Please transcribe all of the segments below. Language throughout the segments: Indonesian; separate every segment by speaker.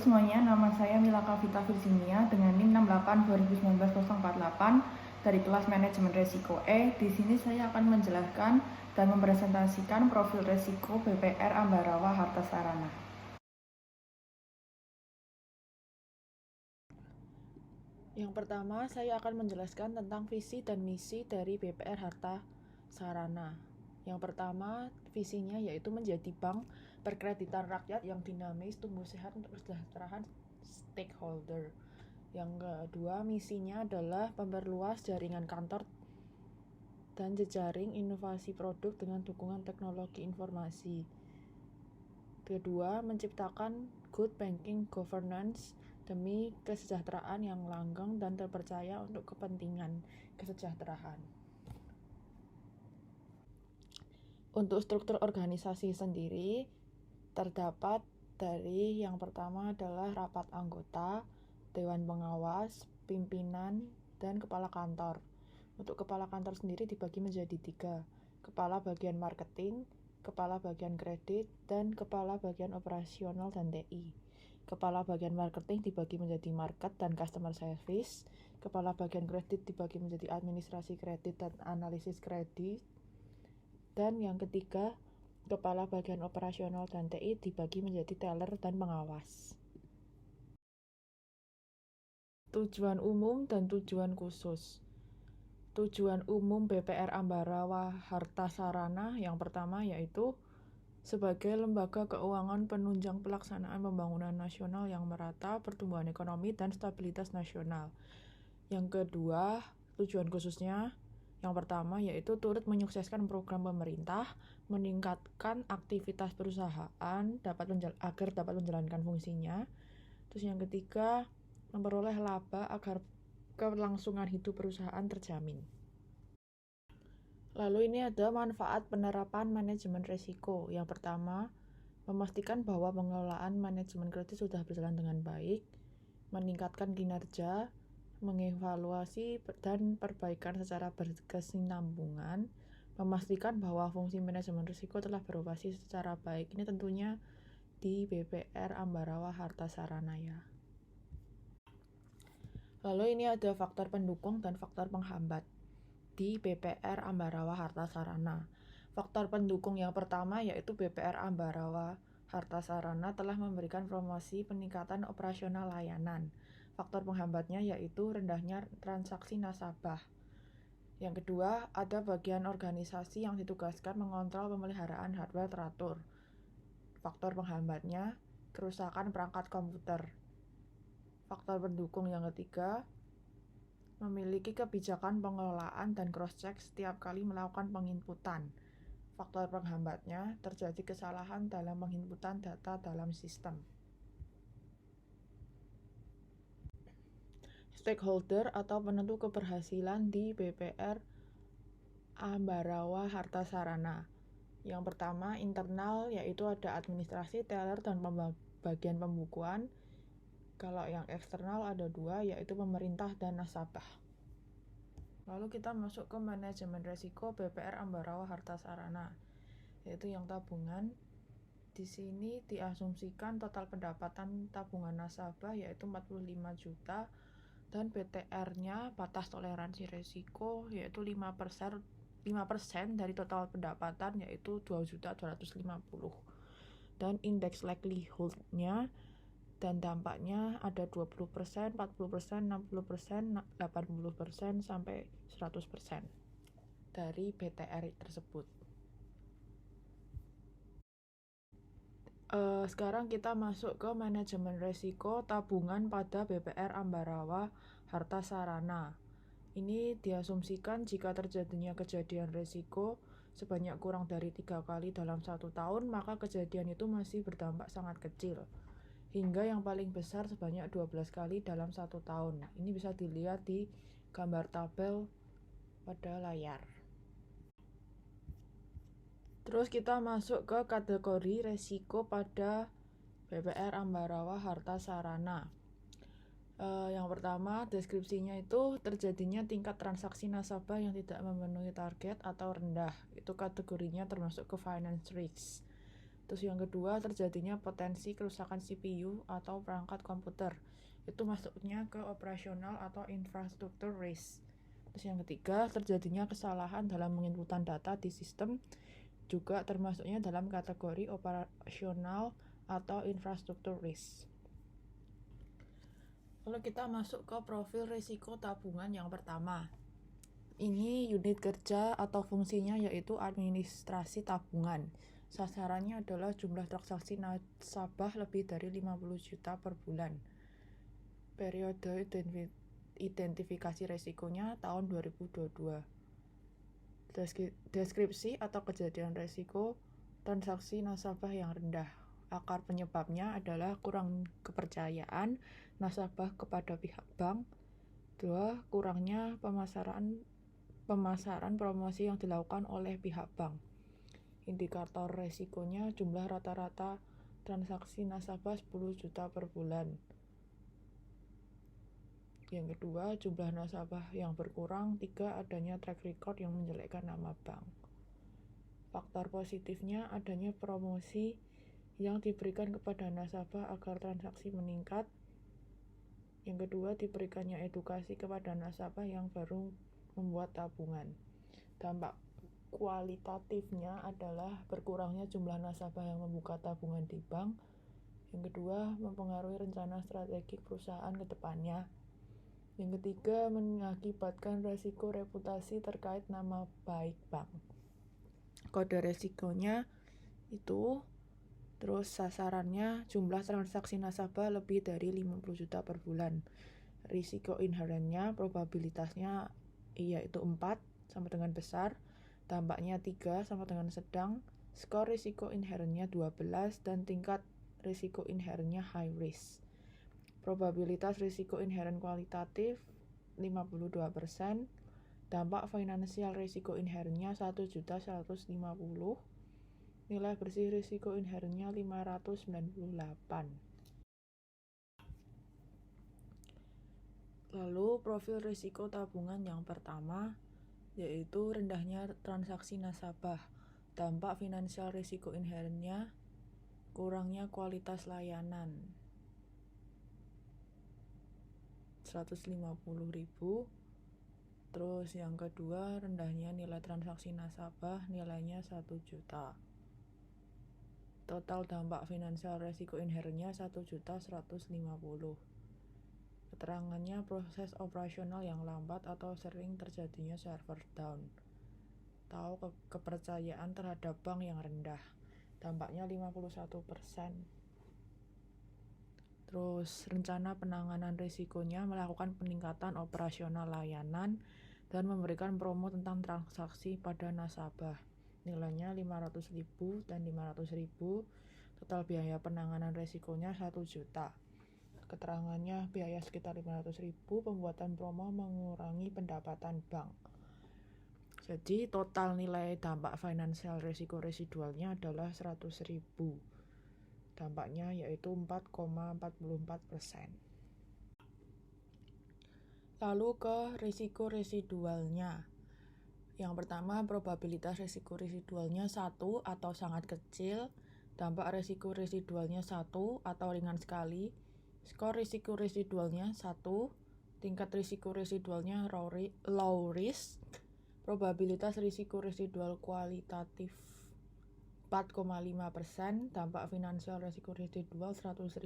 Speaker 1: Semuanya, nama saya Milaka Vita Virginia dengan NIM 68 dari kelas Manajemen Resiko E. Di sini saya akan menjelaskan dan mempresentasikan profil resiko BPR Ambarawa Harta Sarana.
Speaker 2: Yang pertama, saya akan menjelaskan tentang visi dan misi dari BPR Harta Sarana. Yang pertama, visinya yaitu menjadi bank perkreditan rakyat yang dinamis, tumbuh sehat untuk kesejahteraan stakeholder. Yang kedua, misinya adalah memperluas jaringan kantor dan jejaring inovasi produk dengan dukungan teknologi informasi. Kedua, menciptakan good banking governance demi kesejahteraan yang langgeng dan terpercaya untuk kepentingan kesejahteraan. Untuk struktur organisasi sendiri terdapat dari yang pertama adalah rapat anggota, dewan pengawas, pimpinan, dan kepala kantor. Untuk kepala kantor sendiri dibagi menjadi 3, kepala bagian marketing, kepala bagian kredit, dan kepala bagian operasional dan TI. Kepala bagian marketing dibagi menjadi market dan customer service, kepala bagian kredit dibagi menjadi administrasi kredit dan analisis kredit, dan yang ketiga, kepala bagian operasional dan TI dibagi menjadi teller dan pengawas. Tujuan umum dan tujuan khusus. Tujuan umum BPR Ambarawa Harta Sarana yang pertama yaitu sebagai lembaga keuangan penunjang pelaksanaan pembangunan nasional yang merata, pertumbuhan ekonomi, dan stabilitas nasional. Yang kedua, tujuan khususnya yang pertama yaitu turut menyukseskan program pemerintah, meningkatkan aktivitas perusahaan agar dapat menjalankan fungsinya. Terus yang ketiga, memperoleh laba agar kelangsungan hidup perusahaan terjamin. Lalu ini ada manfaat penerapan manajemen risiko. Yang pertama, memastikan bahwa pengelolaan manajemen kredit sudah berjalan dengan baik, meningkatkan kinerja, mengevaluasi dan perbaikan secara berkesinambungan, memastikan bahwa fungsi manajemen risiko telah beroperasi secara baik. Ini tentunya di BPR Ambarawa Harta Sarana ya. Lalu ini ada faktor pendukung dan faktor penghambat di BPR Ambarawa Harta Sarana. Faktor pendukung yang pertama yaitu BPR Ambarawa Harta Sarana telah memberikan promosi peningkatan operasional layanan. Faktor penghambatnya yaitu rendahnya transaksi nasabah. Yang kedua, ada bagian organisasi yang ditugaskan mengontrol pemeliharaan hardware teratur. Faktor penghambatnya, kerusakan perangkat komputer. Faktor pendukung yang ketiga, memiliki kebijakan pengelolaan dan cross-check setiap kali melakukan penginputan. Faktor penghambatnya, terjadi kesalahan dalam penginputan data dalam sistem. Stakeholder atau penentu keberhasilan di BPR Ambarawa Harta Sarana. Yang pertama, internal yaitu ada administrasi, teller, dan bagian pembukuan. Kalau yang eksternal ada 2 yaitu pemerintah dan nasabah. Lalu kita masuk ke manajemen risiko BPR Ambarawa Harta Sarana, yaitu yang tabungan. Di sini diasumsikan total pendapatan tabungan nasabah yaitu 45 juta dan BTR-nya batas toleransi risiko yaitu 5% dari total pendapatan yaitu 2.250.000 dan indeks likelihood-nya dan dampaknya ada 20%, 40%, 60%, 80% sampai 100% dari BTR tersebut. Sekarang kita masuk ke manajemen risiko tabungan pada BPR Ambarawa Harta Sarana. Ini diasumsikan jika terjadinya kejadian risiko sebanyak kurang dari 3 kali dalam 1 tahun, maka kejadian itu masih berdampak sangat kecil. Hingga yang paling besar sebanyak 12 kali dalam 1 tahun. Ini bisa dilihat di gambar tabel pada layar. Terus kita masuk ke kategori resiko pada BPR Ambarawa Harta Sarana. Yang pertama, deskripsinya itu terjadinya tingkat transaksi nasabah yang tidak memenuhi target atau rendah. Itu kategorinya termasuk ke finance risk. Terus yang kedua, terjadinya potensi kerusakan CPU atau perangkat komputer. Itu masuknya ke operasional atau infrastruktur risk. Terus yang ketiga, terjadinya kesalahan dalam penginputan data di sistem, juga termasuknya dalam kategori operasional atau infrastruktur risk. Lalu kita masuk ke profil risiko tabungan yang pertama. Ini unit kerja atau fungsinya yaitu administrasi tabungan. Sasarannya adalah jumlah transaksi nasabah lebih dari 50 juta per bulan. Periode identifikasi resikonya tahun 2022. Deskripsi atau kejadian resiko transaksi nasabah yang rendah. Akar penyebabnya adalah kurang kepercayaan nasabah kepada pihak bank. 2. Kurangnya pemasaran promosi yang dilakukan oleh pihak bank. Indikator resikonya jumlah rata-rata transaksi nasabah 10 juta per bulan. Yang kedua, jumlah nasabah yang berkurang. 3. Adanya track record yang menjelekkan nama bank. Faktor positifnya adanya promosi yang diberikan kepada nasabah agar transaksi meningkat. Yang kedua, diberikannya edukasi kepada nasabah yang baru membuat tabungan. Dampak kualitatifnya adalah berkurangnya jumlah nasabah yang membuka tabungan di bank. Yang kedua, mempengaruhi rencana strategi perusahaan ke depannya. Yang ketiga, mengakibatkan resiko reputasi terkait nama baik bank. Kode resikonya itu, terus sasarannya jumlah transaksi nasabah lebih dari 50 juta per bulan. Risiko inherentnya, probabilitasnya yaitu 4 sama dengan besar, dampaknya 3 sama dengan sedang, skor risiko inherentnya 12, dan tingkat risiko inherentnya high risk. Probabilitas risiko inherent kualitatif 52%, dampak finansial risiko inherentnya 1.150.000, nilai bersih risiko inherentnya 598. Lalu profil risiko tabungan yang pertama yaitu rendahnya transaksi nasabah. Dampak finansial risiko inherentnya kurangnya kualitas layanan 150.000. Terus yang kedua, rendahnya nilai transaksi nasabah, nilainya 1 juta. Total dampak finansial risiko inherentnya 1.150.000. Keterangannya proses operasional yang lambat atau sering terjadinya server down. Tahu kepercayaan terhadap bank yang rendah. Dampaknya 51%. Terus rencana penanganan risikonya melakukan peningkatan operasional layanan dan memberikan promo tentang transaksi pada nasabah. Nilainya 500.000 dan 500.000. Total biaya penanganan risikonya 1 juta. Keterangannya biaya sekitar 500.000, pembuatan promo mengurangi pendapatan bank. Jadi total nilai dampak finansial risiko residualnya adalah 100.000. Dampaknya yaitu 4,44%. Lalu ke risiko residualnya. Yang pertama, probabilitas risiko residualnya 1 atau sangat kecil. Dampak risiko residualnya 1 atau ringan sekali. Skor risiko residualnya 1, tingkat risiko residualnya low risk, probabilitas risiko residual kualitatif 4,5%, dampak finansial risiko residual 100.000,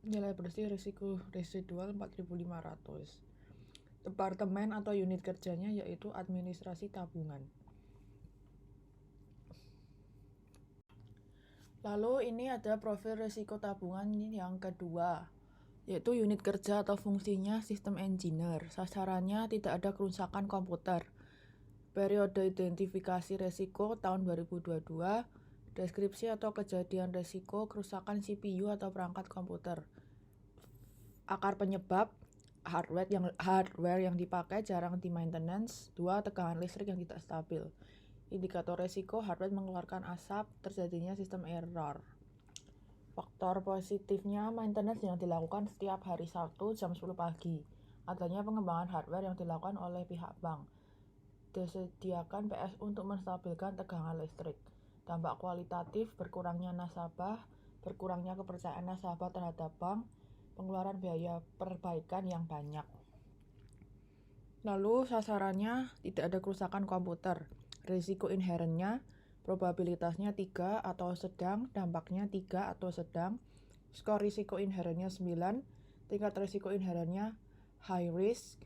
Speaker 2: nilai bersih risiko residual 4.500. Departemen atau unit kerjanya yaitu administrasi tabungan. Lalu ini ada profil risiko tabungan yang kedua, yaitu unit kerja atau fungsinya sistem engineer. Sasarannya tidak ada kerusakan komputer. Periode identifikasi risiko tahun 2022. Deskripsi atau kejadian risiko kerusakan CPU atau perangkat komputer. Akar penyebab, hardware yang dipakai jarang di maintenance. 2. Tegangan listrik yang tidak stabil. Indikator resiko, hardware mengeluarkan asap, terjadinya sistem error. Faktor positifnya, maintenance yang dilakukan setiap hari Sabtu jam 10 pagi. Adanya pengembangan hardware yang dilakukan oleh pihak bank. Disediakan PS untuk menstabilkan tegangan listrik. Dampak kualitatif, berkurangnya nasabah, berkurangnya kepercayaan nasabah terhadap bank, pengeluaran biaya perbaikan yang banyak. Lalu sasarannya tidak ada kerusakan komputer. Risiko inherennya, probabilitasnya 3 atau sedang, dampaknya 3 atau sedang. Skor risiko inherennya 9, tingkat risiko inherennya high risk.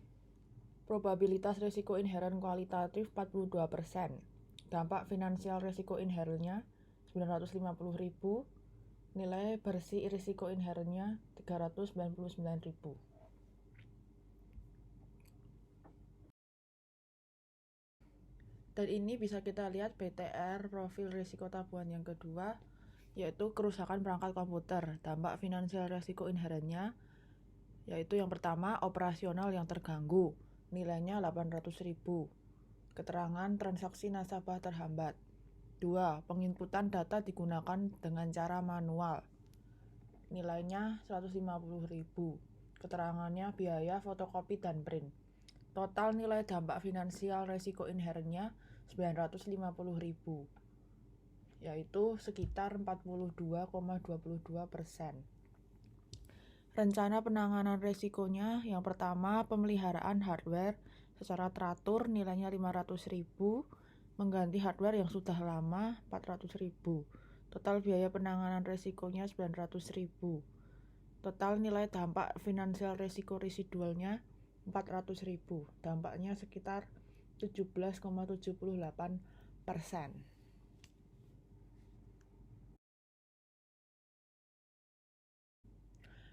Speaker 2: Probabilitas risiko inheren kualitatif 42%. Dampak finansial risiko inherennya 950.000. Nilai bersih risiko inherennya 399.000. Dan ini bisa kita lihat BTR profil risiko tabungan yang kedua, yaitu kerusakan perangkat komputer. Dampak finansial risiko inherennya yaitu yang pertama operasional yang terganggu, nilainya 800.000. Keterangan transaksi nasabah terhambat. 2. Penginputan data digunakan dengan cara manual, nilainya 150.000. Keterangannya biaya fotokopi dan print. Total nilai dampak finansial risiko inherennya 950.000, yaitu sekitar 42,22%. Rencana penanganan risikonya yang pertama pemeliharaan hardware secara teratur, nilainya 500.000, mengganti hardware yang sudah lama 400.000. Total biaya penanganan risikonya 900.000. Total nilai dampak finansial risiko residualnya 400.000. Dampaknya sekitar 17,78%.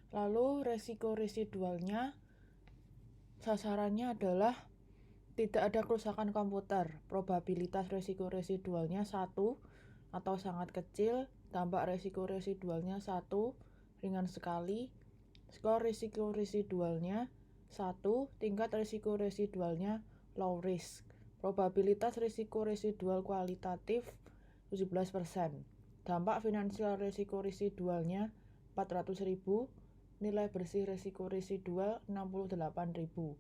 Speaker 2: Lalu risiko residualnya, sasarannya adalah tidak ada kerusakan komputer. Probabilitas risiko residualnya 1 atau sangat kecil. Dampak risiko residualnya 1, ringan sekali. Skor risiko residualnya 1, tingkat risiko residualnya low risk. Probabilitas risiko residual kualitatif 17%. Dampak finansial risiko residualnya 400.000. Nilai bersih risiko residual 68.000.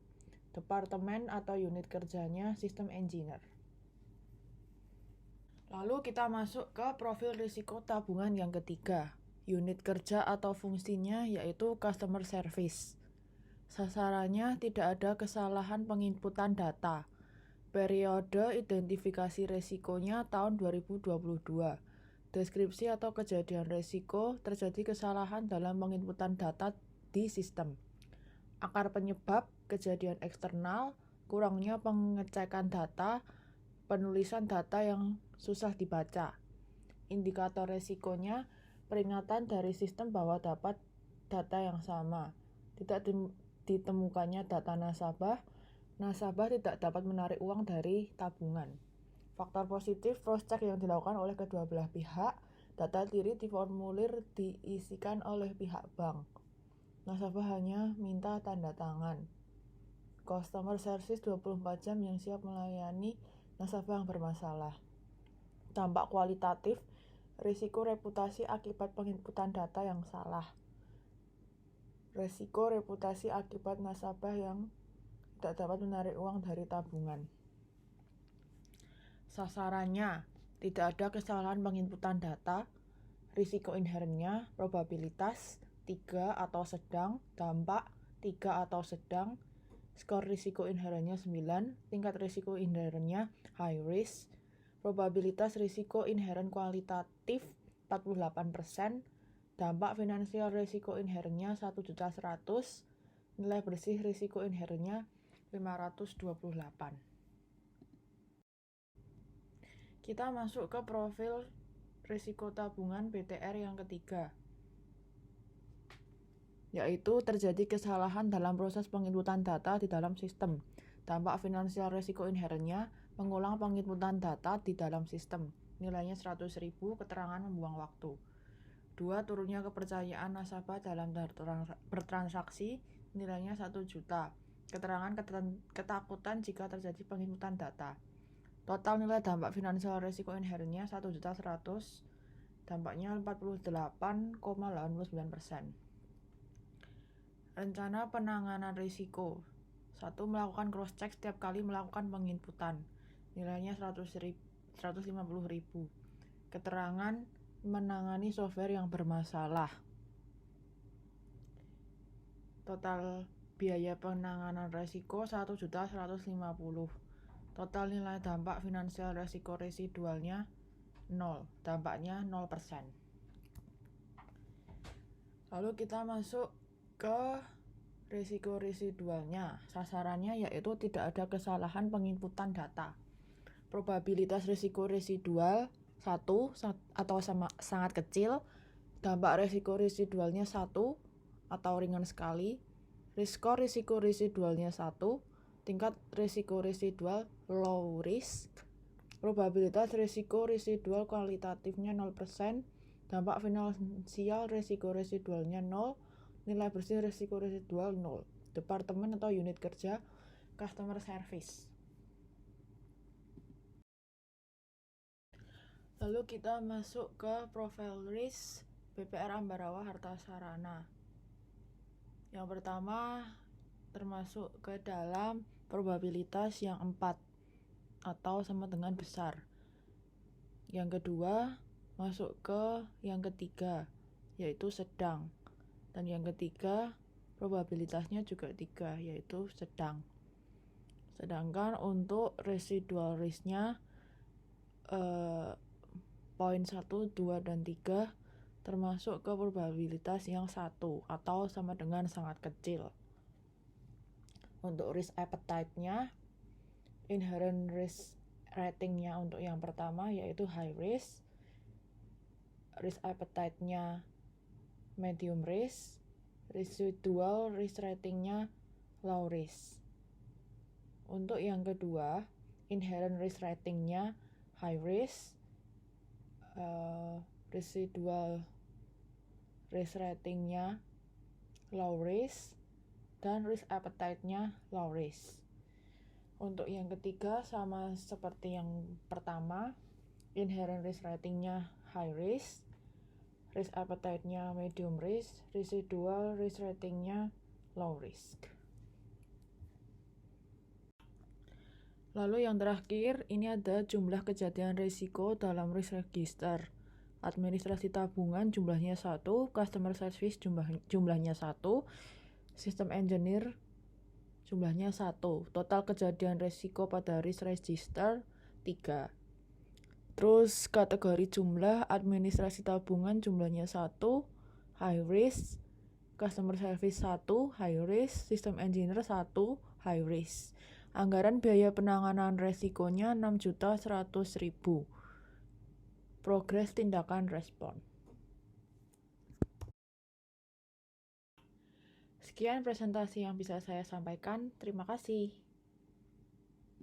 Speaker 2: Departemen atau unit kerjanya sistem engineer. Lalu kita masuk ke profil risiko tabungan yang ketiga. Unit kerja atau fungsinya yaitu customer service. Sasarannya tidak ada kesalahan penginputan data. Periode identifikasi risikonya tahun 2022. Deskripsi atau kejadian risiko terjadi kesalahan dalam penginputan data di sistem. Akar penyebab kejadian eksternal, kurangnya pengecekan data, penulisan data yang susah dibaca. Indikator risikonya peringatan dari sistem bahwa dapat data yang sama. Tidak ditemukannya data nasabah tidak dapat menarik uang dari tabungan. Faktor positif cross-check yang dilakukan oleh kedua belah pihak. Data diri di formulir diisikan oleh pihak bank. Nasabah hanya minta tanda tangan. Customer service 24 jam yang siap melayani nasabah yang bermasalah. Dampak kualitatif, risiko reputasi akibat penginputan data yang salah. Risiko reputasi akibat nasabah yang tidak dapat menarik uang dari tabungan. Sasarannya, tidak ada kesalahan penginputan data. Risiko inherennya, probabilitas 3 atau sedang, dampak 3 atau sedang. Skor risiko inherennya 9, tingkat risiko inherennya high risk. Probabilitas risiko inheren kualitatif 48%. Dampak finansial risiko inherennya 1.100.000. Nilai bersih risiko inherennya 528. Kita masuk ke profil risiko tabungan BTR yang ketiga, yaitu terjadi kesalahan dalam proses penginputan data di dalam sistem. Dampak finansial risiko inherennya mengulang penginputan data di dalam sistem. Nilainya 100.000, keterangan membuang waktu. 2. Turunnya kepercayaan nasabah dalam bertransaksi, nilainya 1 juta. Keterangan ketakutan jika terjadi penginputan data. Total nilai dampak finansial risiko inherennya 1.100.000, dampaknya 48,89%. Rencana penanganan risiko. 1. Melakukan cross-check setiap kali melakukan penginputan. Nilainya 150.000. keterangan menangani software yang bermasalah. Total biaya penanganan resiko 1.150.000. Total nilai dampak finansial resiko residualnya 0, dampaknya 0%. Lalu kita masuk ke risiko residualnya. Sasarannya yaitu tidak ada kesalahan penginputan data. Probabilitas risiko residual 1 atau sangat kecil. Dampak risiko residualnya 1 atau ringan sekali. Risiko residualnya 1. Tingkat risiko residual low risk. Probabilitas risiko residual kualitatifnya 0%. Dampak finansial risiko residualnya 0. Nilai bersih risiko residual 0. Departemen atau unit kerja customer service. Lalu kita masuk ke profil risk BPR Ambarawa Harta Sarana. Yang pertama termasuk ke dalam probabilitas yang 4 atau sama dengan besar. Yang kedua masuk ke yang ketiga, yaitu sedang. Dan yang ketiga probabilitasnya juga 3, yaitu sedang. Sedangkan untuk residual risk-nya poin 1, 2, dan 3 termasuk ke probabilitas yang 1 atau sama dengan sangat kecil. Untuk risk appetite-nya, inherent risk rating-nya untuk yang pertama yaitu high risk, risk appetite-nya medium risk, residual risk rating-nya low risk. Untuk yang kedua, inherent risk rating-nya high risk, residual risk rating-nya low risk, dan risk appetite-nya low risk. Untuk yang ketiga sama seperti yang pertama, inherent risk rating-nya high risk, risk appetite-nya medium risk, residual risk rating-nya low risk. Lalu yang terakhir, ini ada jumlah kejadian risiko dalam risk register. Administrasi tabungan jumlahnya 1, customer service jumlahnya 1, system engineer jumlahnya 1. Total kejadian risiko pada risk register 3. Terus kategori jumlah administrasi tabungan jumlahnya 1, high risk, customer service 1, high risk, system engineer 1, high risk. Anggaran biaya penanganan resikonya 6.100.000. Progres tindakan respon. Sekian presentasi yang bisa saya sampaikan. Terima kasih.